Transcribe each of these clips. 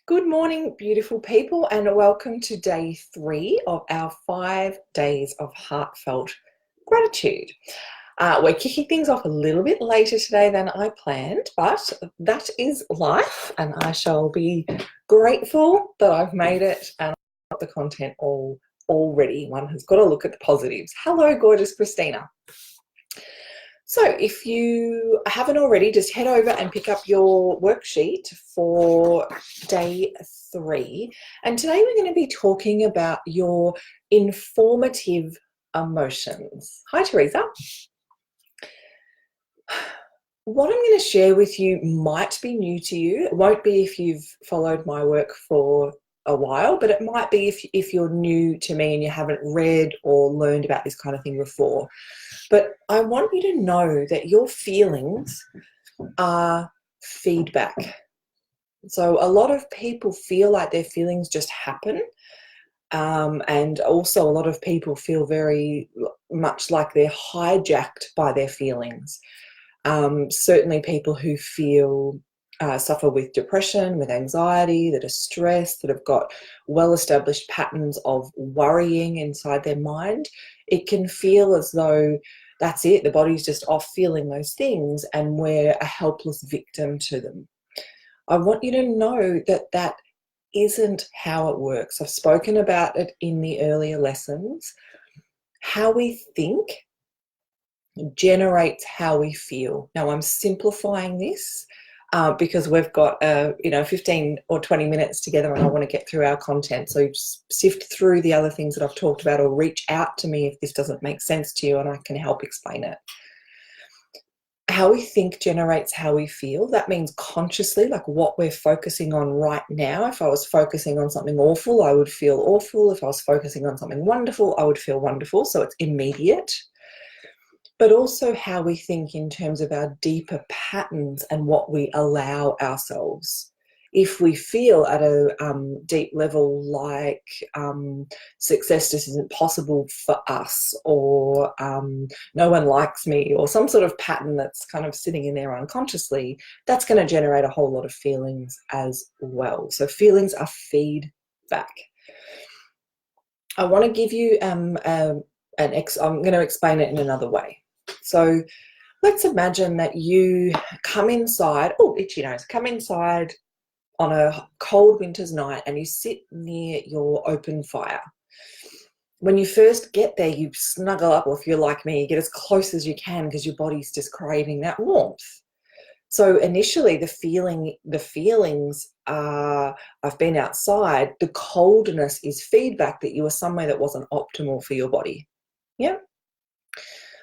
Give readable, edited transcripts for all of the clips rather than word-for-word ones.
Good morning, beautiful people, and welcome to day 3 of our 5 days of heartfelt gratitude. We're kicking things off a little bit later today than I planned, but that is life, and I shall be grateful that I've made it and I've got the content all ready. One has got to look at the positives. Hello, gorgeous Christina. So if you haven't already, just head over and pick up your worksheet for day 3. And today we're going to be talking about your informative emotions. Hi, Teresa. What I'm going to share with you might be new to you. It won't be if you've followed my work for a while, but it might be if you're new to me and you haven't read or learned about this kind of thing before. But I want you to know that your feelings are feedback. So a lot of people feel like their feelings just happen. And also a lot of people feel very much like they're hijacked by their feelings. Certainly people who feel suffer with depression, with anxiety, that are stressed, that have got well-established patterns of worrying inside their mind. It can feel as though that's it, the body's just off feeling those things and we're a helpless victim to them. I want you to know that that isn't how it works. I've spoken about it in the earlier lessons. How we think generates how we feel. Now I'm simplifying this because we've got 15 or 20 minutes together and I want to get through our content. So just sift through the other things that I've talked about or reach out to me if this doesn't make sense to you and I can help explain it. How we think generates how we feel. That means consciously, like what we're focusing on right now. If I was focusing on something awful, I would feel awful. If I was focusing on something wonderful, I would feel wonderful. So it's immediate. But also how we think in terms of our deeper patterns and what we allow ourselves. If we feel at a deep level like success just isn't possible for us, or no one likes me, or some sort of pattern that's kind of sitting in there unconsciously, that's going to generate a whole lot of feelings as well. So feelings are feedback. I want to give you I'm going to explain it in another way. So let's imagine that you come inside, itchy nose, come inside on a cold winter's night and you sit near your open fire. When you first get there, you snuggle up, or if you're like me, you get as close as you can because your body's just craving that warmth. So initially the feelings are, I've been outside, the coldness is feedback that you were somewhere that wasn't optimal for your body. Yeah.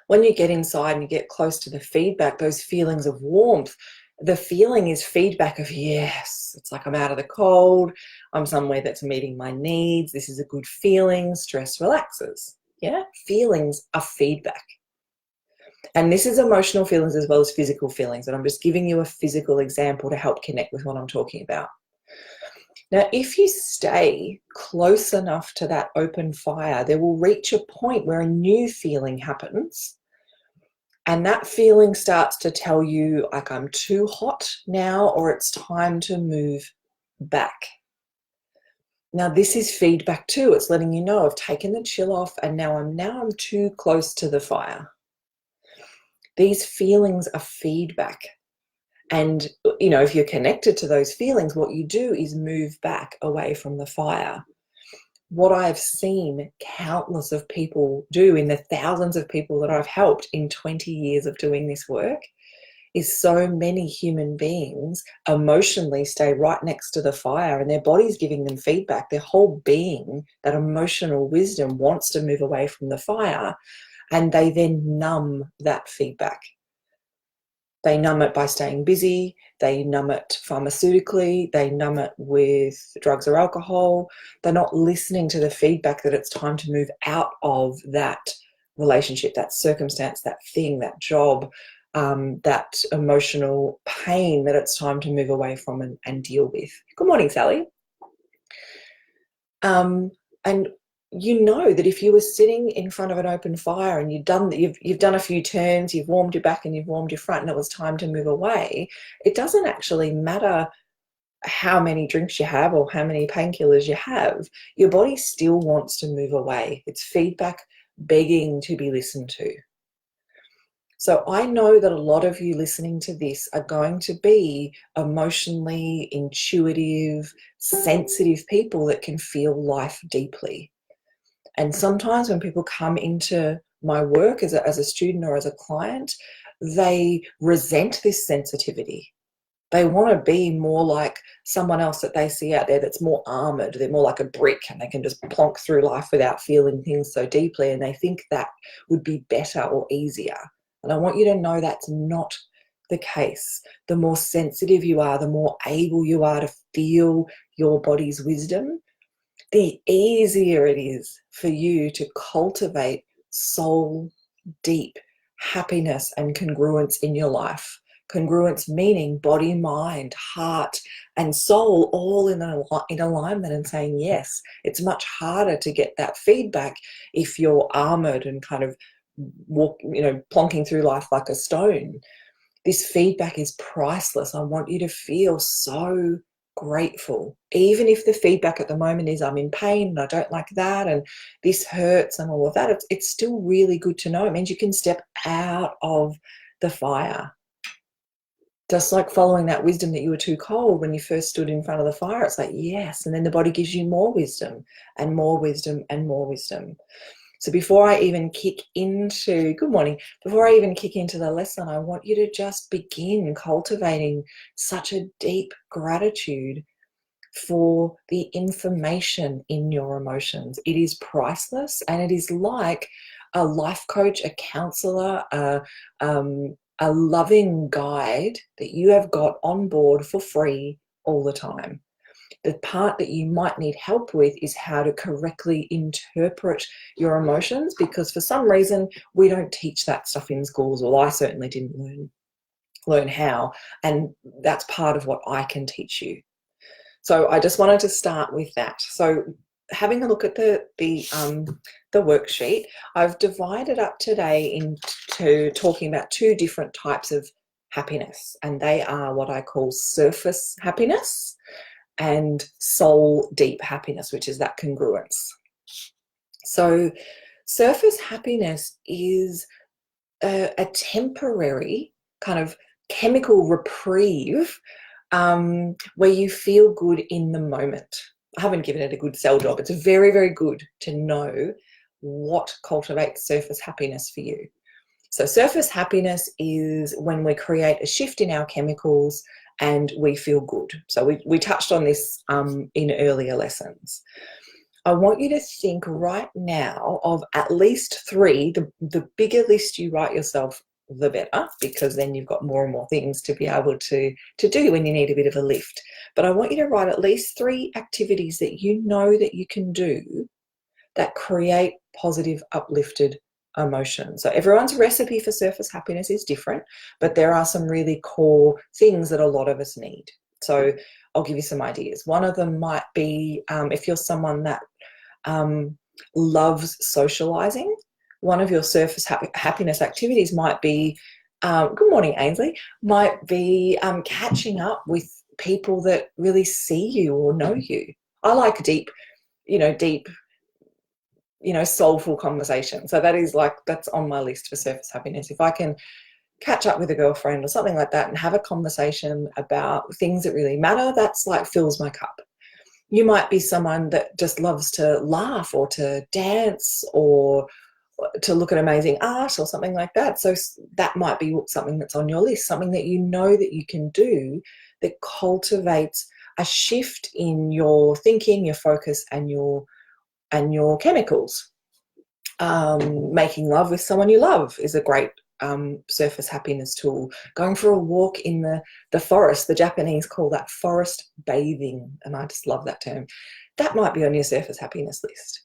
When you get inside and you get close to the feedback, those feelings of warmth, the feeling is feedback of, yes, it's like I'm out of the cold, I'm somewhere that's meeting my needs, this is a good feeling, stress relaxes. Yeah, feelings are feedback. And this is emotional feelings as well as physical feelings. And I'm just giving you a physical example to help connect with what I'm talking about. Now, if you stay close enough to that open fire, there will reach a point where a new feeling happens. And that feeling starts to tell you, like, I'm too hot now, or it's time to move back. Now, this is feedback too. It's letting you know I've taken the chill off and now I'm too close to the fire. These feelings are feedback. And, if you're connected to those feelings, what you do is move back away from the fire. What I've seen countless of people do in the thousands of people that I've helped in 20 years of doing this work is so many human beings emotionally stay right next to the fire and their body's giving them feedback. Their whole being, that emotional wisdom, wants to move away from the fire, and they then numb that feedback. They numb it by staying busy, they numb it pharmaceutically, they numb it with drugs or alcohol. They're not listening to the feedback that it's time to move out of that relationship, that circumstance, that thing, that job, that emotional pain that it's time to move away from and deal with. Good morning, Sally. And you know that if you were sitting in front of an open fire and you've done a few turns, you've warmed your back and you've warmed your front, and it was time to move away, it doesn't actually matter how many drinks you have or how many painkillers you have, your body still wants to move away. It's feedback begging to be listened to. So I know that a lot of you listening to this are going to be emotionally intuitive, sensitive people that can feel life deeply. And sometimes when people come into my work as a student or as a client, they resent this sensitivity. They want to be more like someone else that they see out there that's more armored. They're more like a brick and they can just plonk through life without feeling things so deeply. And they think that would be better or easier. And I want you to know that's not the case. The more sensitive you are, the more able you are to feel your body's wisdom, the easier it is for you to cultivate soul deep happiness and congruence in your life. Congruence meaning body, mind, heart, and soul all in alignment and saying yes. It's much harder to get that feedback if you're armored and kind of plonking through life like a stone. This feedback is priceless. I want you to feel so grateful. Even if the feedback at the moment is I'm in pain and I don't like that and this hurts and all of that, it's still really good to know. It means you can step out of the fire. Just like following that wisdom that you were too cold when you first stood in front of the fire. It's like, yes. And then the body gives you more wisdom and more wisdom and more wisdom. So before I even kick into, good morning, before I even kick into the lesson, I want you to just begin cultivating such a deep gratitude for the information in your emotions. It is priceless, and it is like a life coach, a counselor, a loving guide that you have got on board for free all the time. The part that you might need help with is how to correctly interpret your emotions, because for some reason we don't teach that stuff in schools. Well, I certainly didn't learn how, and that's part of what I can teach you. So I just wanted to start with that. So having a look at the worksheet, I've divided up today into talking about two different types of happiness, and they are what I call surface happiness and soul deep happiness, which is that congruence. So surface happiness is a temporary kind of chemical reprieve where you feel good in the moment. I haven't given it a good sell job. It's very, very good to know what cultivates surface happiness for you. So surface happiness is when we create a shift in our chemicals and we feel good. So we touched on this in earlier lessons. I want you to think right now of at least three. The bigger list you write yourself, the better, because then you've got more and more things to be able to do when you need a bit of a lift. But I want you to write at least 3 activities that you know that you can do that create positive, uplifted emotion. So everyone's recipe for surface happiness is different, but there are some really core things that a lot of us need. So I'll give you some ideas. One of them might be if you're someone that loves socializing, one of your surface happiness activities might be, good morning, Ainsley, might be catching up with people that really see you or know you. I like deep, soulful conversation. So that's on my list for surface happiness. If I can catch up with a girlfriend or something like that and have a conversation about things that really matter, that's like fills my cup. You might be someone that just loves to laugh or to dance or to look at amazing art or something like that. So that might be something that's on your list, something that you know that you can do that cultivates a shift in your thinking, your focus, and your chemicals. Making love with someone you love is a great surface happiness tool. Going for a walk in the forest, the Japanese call that forest bathing, and I just love that term. That might be on your surface happiness list.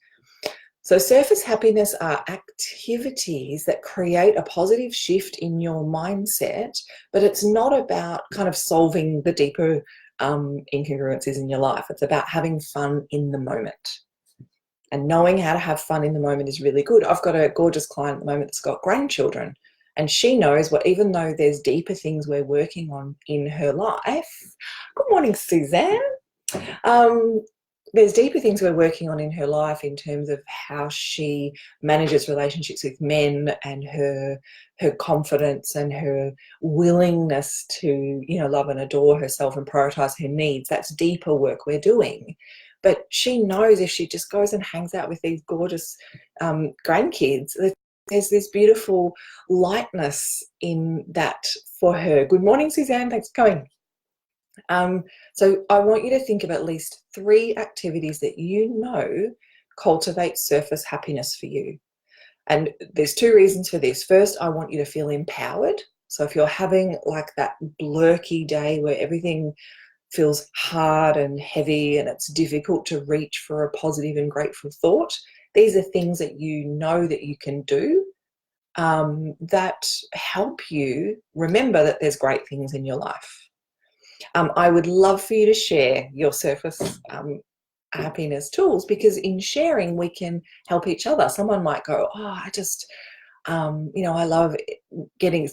So surface happiness are activities that create a positive shift in your mindset, but it's not about kind of solving the deeper incongruencies in your life. It's about having fun in the moment. And knowing how to have fun in the moment is really good. I've got a gorgeous client at the moment that's got grandchildren, And she knows what, even though there's deeper things we're working on in her life. Good morning, Suzanne. Um, there's deeper things we're working on in her life in terms of how she manages relationships with men, and her confidence and her willingness to, love and adore herself and prioritize her needs. That's deeper work we're doing. But she knows if she just goes and hangs out with these gorgeous grandkids, there's this beautiful lightness in that for her. Good morning, Suzanne. Thanks for coming. So I want you to think of at least 3 activities that cultivate surface happiness for you. And there's 2 reasons for this. First, I want you to feel empowered. So if you're having like that blurky day where everything feels hard and heavy and it's difficult to reach for a positive and grateful thought, these are things that that you can do that help you remember that there's great things in your life. I would love for you to share your surface happiness tools, because in sharing we can help each other. Someone might go, I just, I love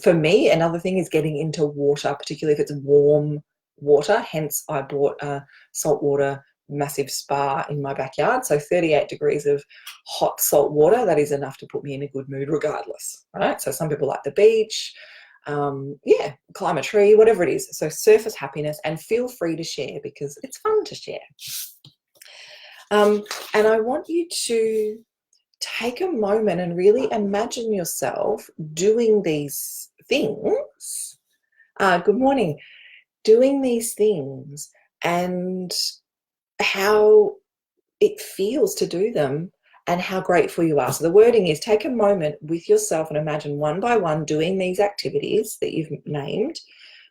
for me, another thing is getting into water, particularly if it's warm water. Hence, I bought a saltwater massive spa in my backyard. So 38 degrees of hot salt water, that is enough to put me in a good mood regardless, right? So some people like the beach. Climb a tree, whatever it is. So surface happiness, and feel free to share because it's fun to share. And I want you to take a moment and really imagine yourself doing these things. Good morning. Doing these things and how it feels to do them and how grateful you are. So the wording is, take a moment with yourself and imagine one by one doing these activities that you've named.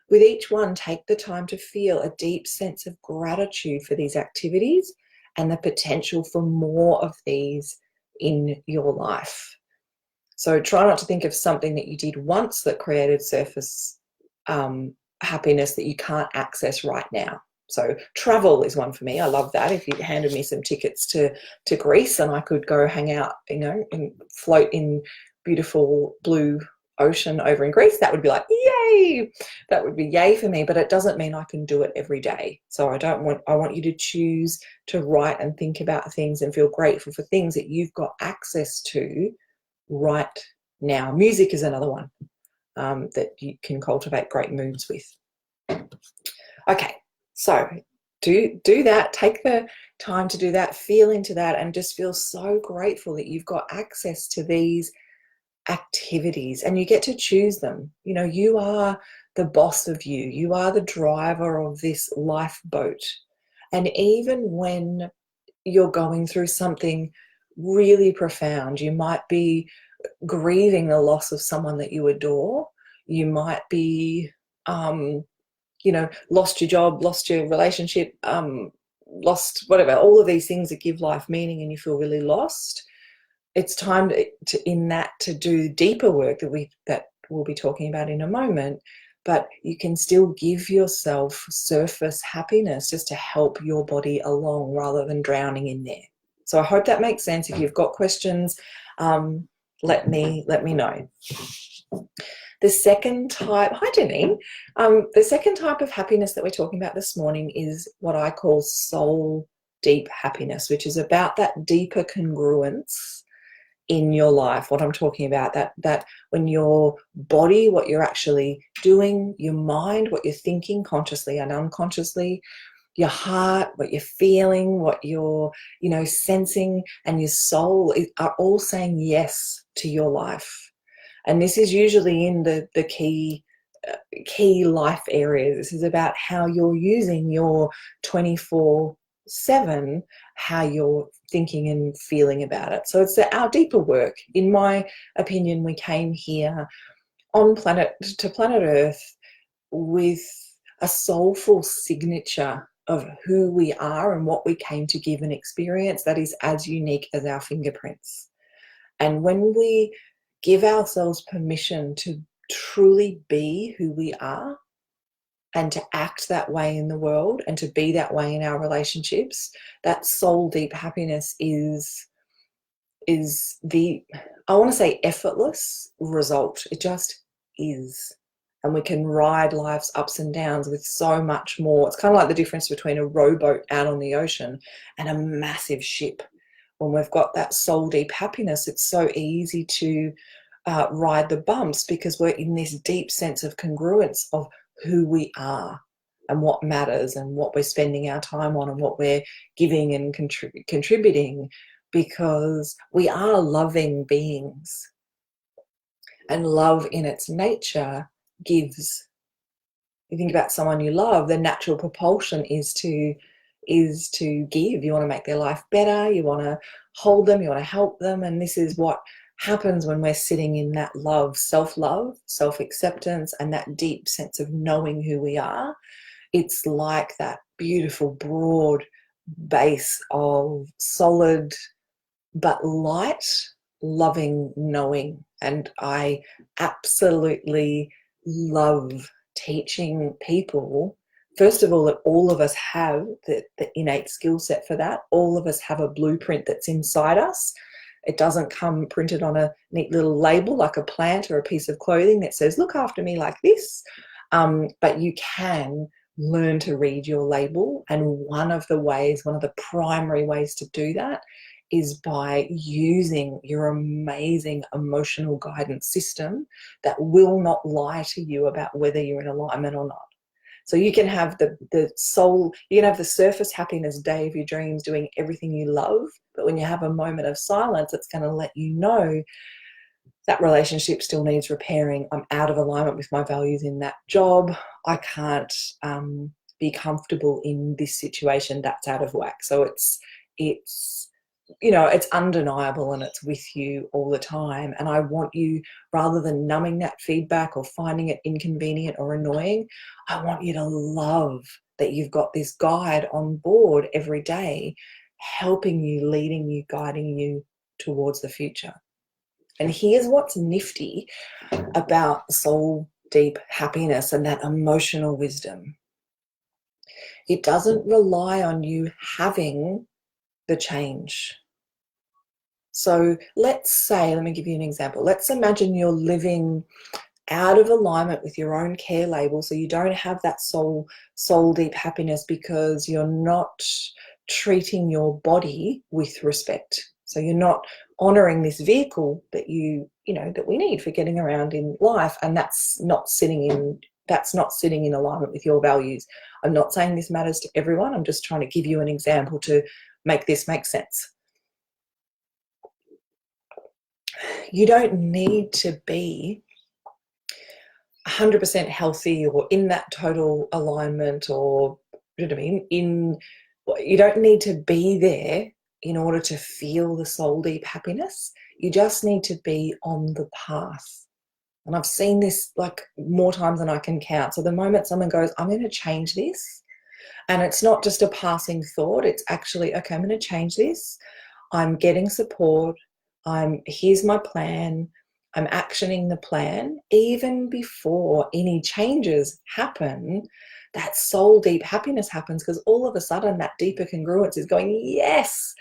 With each one, take the time to feel a deep sense of gratitude for these activities and the potential for more of these in your life. So try not to think of something that you did once that created surface happiness that you can't access right now. So travel is one for me. I love that. If you handed me some tickets to Greece and I could go hang out, and float in beautiful blue ocean over in Greece, that would be like, yay! That would be yay for me, but it doesn't mean I can do it every day. So I want you to choose to write and think about things and feel grateful for things that you've got access to right now. Music is another one that you can cultivate great moods with. Okay. So do that, take the time to do that, feel into that, and just feel so grateful that you've got access to these activities and you get to choose them. You are the boss of you. You are the driver of this lifeboat. And even when you're going through something really profound, you might be grieving the loss of someone that you adore. You might be lost your job, lost your relationship, lost whatever, all of these things that give life meaning and you feel really lost. It's time to do deeper work that we'll be talking about in a moment, but you can still give yourself surface happiness just to help your body along rather than drowning in there. So I hope that makes sense. If you've got questions, let me know. The second type, hi Janine, the second type of happiness that we're talking about this morning is what I call soul deep happiness, which is about that deeper congruence in your life. What I'm talking about, that when your body, what you're actually doing, your mind, what you're thinking consciously and unconsciously, your heart, what you're feeling, what you're, sensing, and your soul are all saying yes to your life. And this is usually in the key life areas. This is about how you're using your 24/7, how you're thinking and feeling about it. So it's our deeper work. In my opinion, we came here on planet Earth with a soulful signature of who we are and what we came to give and experience that is as unique as our fingerprints. And when we give ourselves permission to truly be who we are and to act that way in the world and to be that way in our relationships, that soul deep happiness is the, I want to say, effortless result. It just is. And we can ride life's ups and downs with so much more. It's kind of like the difference between a rowboat out on the ocean and a massive ship. When we've got that soul deep happiness, it's so easy to ride the bumps because we're in this deep sense of congruence of who we are and what matters and what we're spending our time on and what we're giving and contributing, because we are loving beings, and love in its nature gives. You think about someone you love, the natural propulsion is to give. You want to make their life better, you want to hold them, you want to help them. And this is what happens when we're sitting in that love, self-love, self-acceptance, and that deep sense of knowing who we are. It's like that beautiful broad base of solid but light, loving knowing. And I absolutely love teaching people, first of all, that all of us have the innate skill set for that. All of us have a blueprint that's inside us. It doesn't come printed on a neat little label like a plant or a piece of clothing that says, look after me like this. But you can learn to read your label. And one of the primary ways to do that is by using your amazing emotional guidance system that will not lie to you about whether you're in alignment or not. So you can have the soul, you can have the surface happiness day of your dreams doing everything you love, but when you have a moment of silence, it's going to let you know that relationship still needs repairing. I'm out of alignment with my values in that job. I can't be comfortable in this situation. That's out of whack. So it's it's undeniable and it's with you all the time. And I want you, rather than numbing that feedback or finding it inconvenient or annoying, I want you to love that you've got this guide on board every day, helping you, leading you, guiding you towards the future. And here's what's nifty about soul deep happiness and that emotional wisdom. It doesn't rely on you having the change. So let's say, let me give you an example. Let's imagine you're living out of alignment with your own care label, so you don't have that soul deep happiness because you're not treating your body with respect. So you're not honoring this vehicle that that we need for getting around in life, and that's not sitting in alignment with your values. I'm not saying this matters to everyone. I'm just trying to give you an example to make this make sense. You don't need to be 100% healthy or in that total alignment, or you know what I mean. You don't need to be there in order to feel the soul deep happiness. You just need to be on the path. And I've seen this like more times than I can count. So the moment someone goes, I'm going to change this, and it's not just a passing thought, it's actually, okay, I'm going to change this. I'm getting support. Here's my plan. I'm actioning the plan. Even before any changes happen, that soul deep happiness happens, because all of a sudden that deeper congruence is going, yes,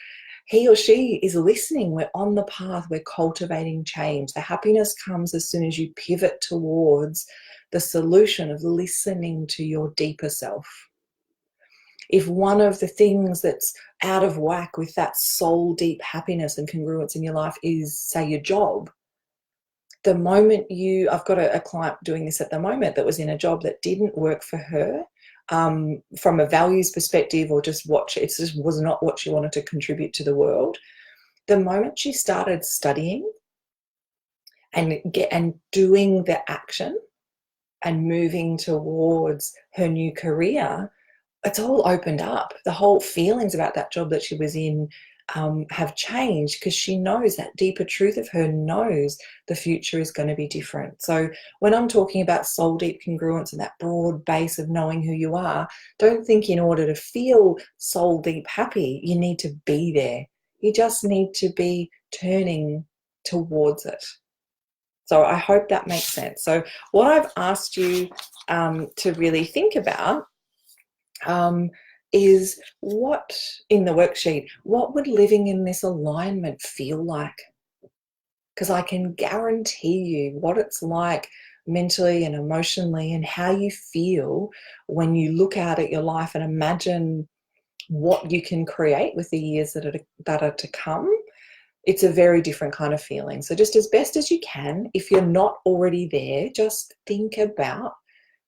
he or she is listening. We're on the path. We're cultivating change. The happiness comes as soon as you pivot towards the solution of listening to your deeper self. If one of the things that's out of whack with that soul deep happiness and congruence in your life is, say, your job, the moment I've got a client doing this at the moment that was in a job that didn't work for her from a values perspective, or just it just was not what she wanted to contribute to the world. The moment she started studying and doing the action and moving towards her new career, it's all opened up. The whole feelings about that job that she was in have changed, because she knows that deeper truth of her knows the future is going to be different. So when I'm talking about soul deep congruence and that broad base of knowing who you are, don't think in order to feel soul deep happy, you need to be there. You just need to be turning towards it. So I hope that makes sense. So what I've asked you to really think about is, what in the worksheet, what would living in this alignment feel like? Because I can guarantee you what it's like mentally and emotionally, and how you feel when you look out at your life and imagine what you can create with the years that are to come. It's a very different kind of feeling. So just as best as you can, if you're not already there, just think about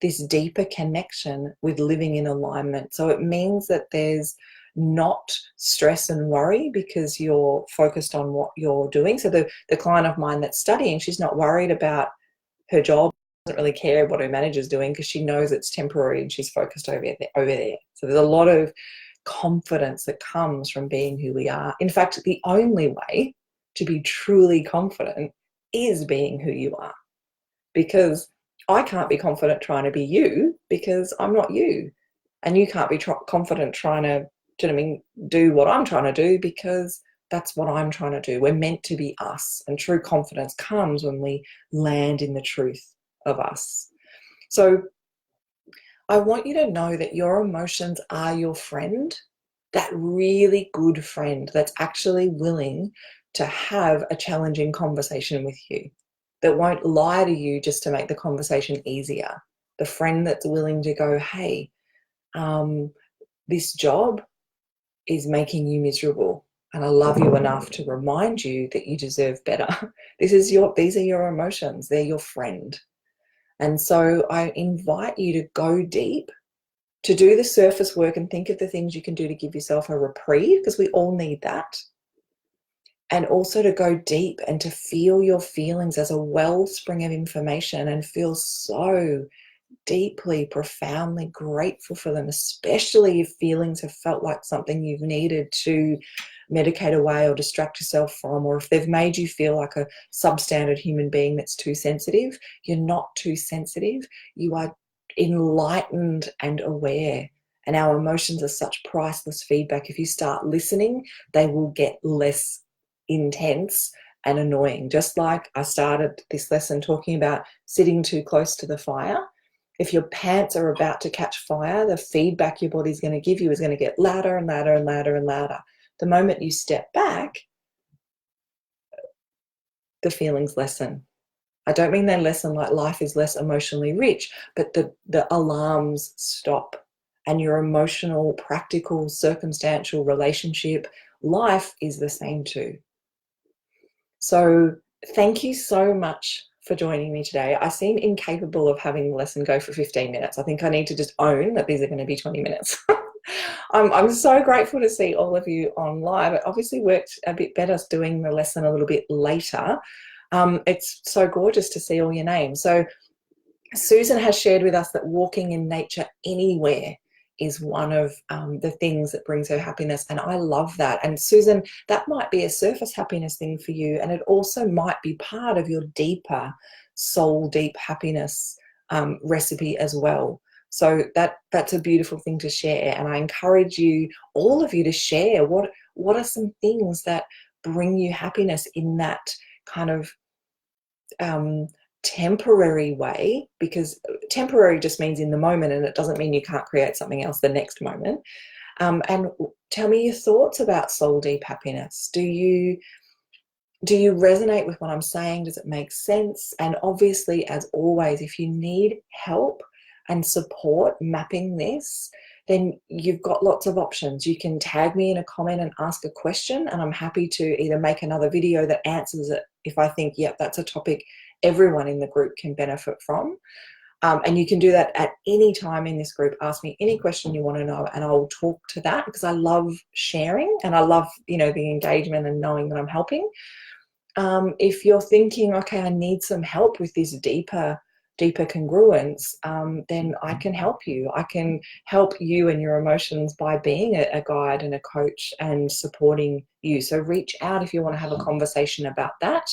this deeper connection with living in alignment. So it means that there's not stress and worry because you're focused on what you're doing. So the client of mine that's studying, she's not worried about her job, doesn't really care what her manager's doing because she knows it's temporary and she's focused over there. So there's a lot of confidence that comes from being who we are. In fact, the only way to be truly confident is being who you are, because I can't be confident trying to be you because I'm not you, and you can't be confident trying to, do you know what I mean, do what I'm trying to do because that's what I'm trying to do. We're meant to be us, and true confidence comes when we land in the truth of us. So I want you to know that your emotions are your friend, that really good friend that's actually willing to have a challenging conversation with you, that won't lie to you just to make the conversation easier. The friend that's willing to go, hey, this job is making you miserable, and I love you enough to remind you that you deserve better. These are your emotions. They're your friend. And so I invite you to go deep, to do the surface work and think of the things you can do to give yourself a reprieve, because we all need that. And also to go deep and to feel your feelings as a wellspring of information and feel so deeply, profoundly grateful for them, especially if feelings have felt like something you've needed to medicate away or distract yourself from, or if they've made you feel like a substandard human being that's too sensitive. You're not too sensitive. You are enlightened and aware. And our emotions are such priceless feedback. If you start listening, they will get less intense and annoying. Just like I started this lesson talking about sitting too close to the fire. If your pants are about to catch fire, the feedback your body's going to give you is going to get louder and louder and louder and louder. The moment you step back, the feelings lessen. I don't mean they lessen like life is less emotionally rich, but the alarms stop, and your emotional, practical, circumstantial relationship life is the same too. So thank you so much for joining me today. I seem incapable of having the lesson go for 15 minutes. I think I need to just own that these are going to be 20 minutes. I'm so grateful to see all of you on live. It obviously worked a bit better doing the lesson a little bit later. It's so gorgeous to see all your names. So Susan has shared with us that walking in nature anywhere is one of the things that brings her happiness. And I love that. And Susan, that might be a surface happiness thing for you. And it also might be part of your deeper soul, deep happiness recipe as well. So that's a beautiful thing to share. And I encourage you, all of you, to share what are some things that bring you happiness in that kind of temporary way, because temporary just means in the moment, and it doesn't mean you can't create something else the next moment. And tell me your thoughts about soul deep happiness. Do you resonate with what I'm saying? Does it make sense? And obviously, as always, if you need help and support mapping this, then you've got lots of options. You can tag me in a comment and ask a question, and I'm happy to either make another video that answers it if I think, yep, that's a topic everyone in the group can benefit from. And you can do that at any time in this group. Ask me any question you want to know, and I'll talk to that, because I love sharing and I love, the engagement and knowing that I'm helping. If you're thinking, okay, I need some help with this deeper congruence, then I can help you. I can help you and your emotions by being a guide and a coach and supporting you. So reach out if you want to have a conversation about that.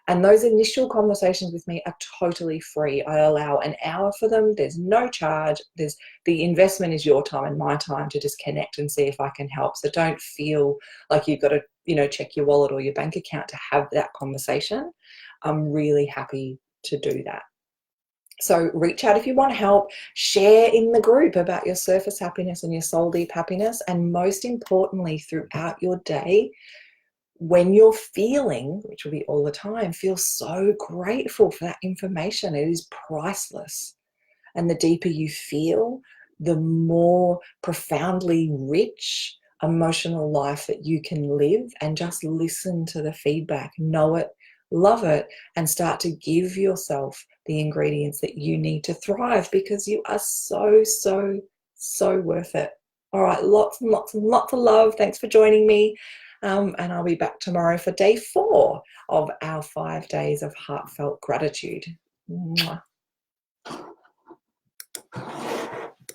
And those initial conversations with me are totally free. I allow an hour for them. There's no charge. The investment is your time and my time to just connect and see if I can help. So don't feel like you've got to, check your wallet or your bank account to have that conversation. I'm really happy to do that. So reach out if you want help. Share in the group about your surface happiness and your soul deep happiness. And most importantly, throughout your day, when you're feeling, which will be all the time, feel so grateful for that information. It is priceless. And the deeper you feel, the more profoundly rich emotional life that you can live. And just listen to the feedback, know it, love it, and start to give yourself the ingredients that you need to thrive, because you are so, so, so worth it. All right, lots and lots and lots of love. Thanks for joining me. And I'll be back tomorrow for day 4 of our 5 days of heartfelt gratitude. Mwah.